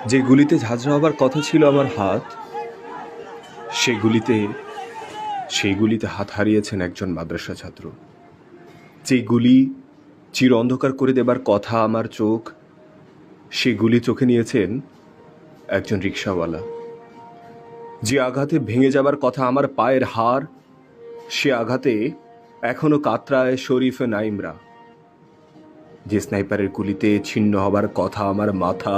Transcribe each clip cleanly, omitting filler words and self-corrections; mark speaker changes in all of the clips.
Speaker 1: যে গুলিতে ঝাঁঝরা হবার কথা ছিল আমার হাত, সেই গুলিতে হাত হারিয়েছেন একজন মাদ্রাসা ছাত্র। যে গুলি চির অন্ধকার করে দেবার কথা আমার চোখ, সে গুলি চোখে নিয়েছেন একজন রিকশাওয়ালা। যে আঘাতে ভেঙে যাবার কথা আমার পায়ের হাড়, সে আঘাতে এখনো কাতরায় শরীফ নাইমরা। যে স্নাইপারের গুলিতে ছিন্ন হবার কথা আমার মাথা,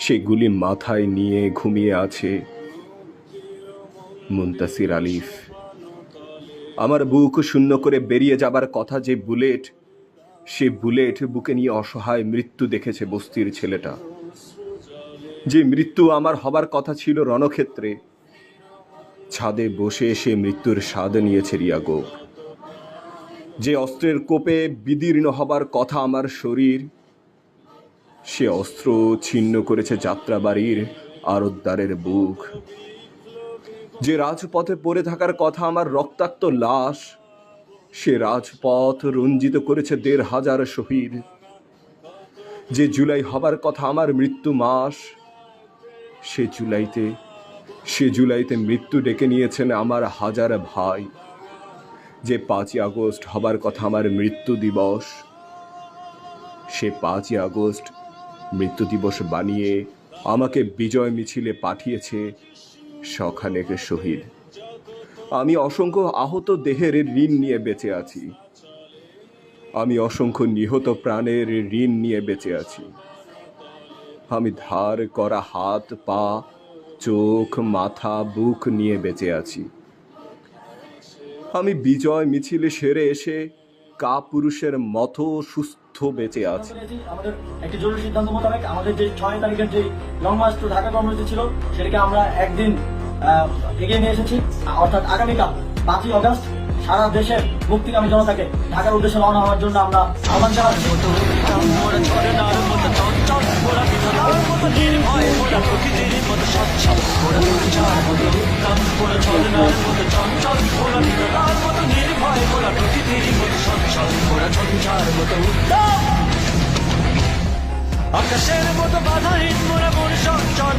Speaker 1: সে গুলি মাথায় নিয়ে ঘুমিয়ে আছে মুনতাসির আলিফ। আমার বুক শূন্য করে বেরিয়ে যাবার কথা যে বুলেট, সে বুলেট বুকে নিয়ে অসহায় মৃত্যু দেখেছে বস্তির ছেলেটা। যে মৃত্যু আমার হবার কথা ছিল রণক্ষেত্রে, ছাদে বসে সে মৃত্যুর স্বাদ নিয়েছে রিয়াগো। যে অস্ত্রের কোপে বিদীর্ণ হবার কথা আমার শরীর, সে অস্ত্র ছিন্ন করেছে যাত্রাবাড়ির আরতদারের বুক। যে রাজপথে পড়ে থাকার কথা আমার রক্তাক্ত লাশ, সে রাজপথ রঞ্জিত করেছে ১৫০০ শহীদ। যে জুলাই হবার কথা আমার মৃত্যু মাস, সে জুলাইতে মৃত্যু ডেকে নিয়েছেন আমার হাজার ভাই। যে ৫ই আগস্ট হবার কথা আমার মৃত্যু দিবস, সে ৫ই আগস্ট মৃত্যু দিবস বানিয়ে আমাকে বিজয় মিছিলে পাঠিয়েছে শখানেক শহীদ। আমি অসংখ্য আহত দেহের ঋণ নিয়ে বেঁচে আছি। আমি অসংখ্য নিহত প্রাণের ঋণ নিয়ে বেঁচে আছি। আমি ধার করা হাত, পা, চোখ, মাথা, বুক নিয়ে বেঁচে আছি। আমি বিজয় মিছিলে সেরে এসে কাপুরুষের মতো সুস্থ বেঁচে আছি।
Speaker 2: আমাদের একটি জরুরি সিদ্ধান্ত মোতাবেক আমাদের যে ৬ তারিখের যে লং মার্চ টু ঢাকা কর্মসূচি ছিল, সেটাকে আমরা একদিন এগিয়ে নিয়ে এসেছি। অর্থাৎ আগামীকাল ৫ই আগস্ট সারা দেশের মুক্তিকামী জনতাকে ঢাকার উদ্দেশ্যে রওনা হওয়ার জন্য আমরা আহ্বান জানাচ্ছি।
Speaker 3: আকাশের মতো বাধাহীন মোরা মন সঞ্চর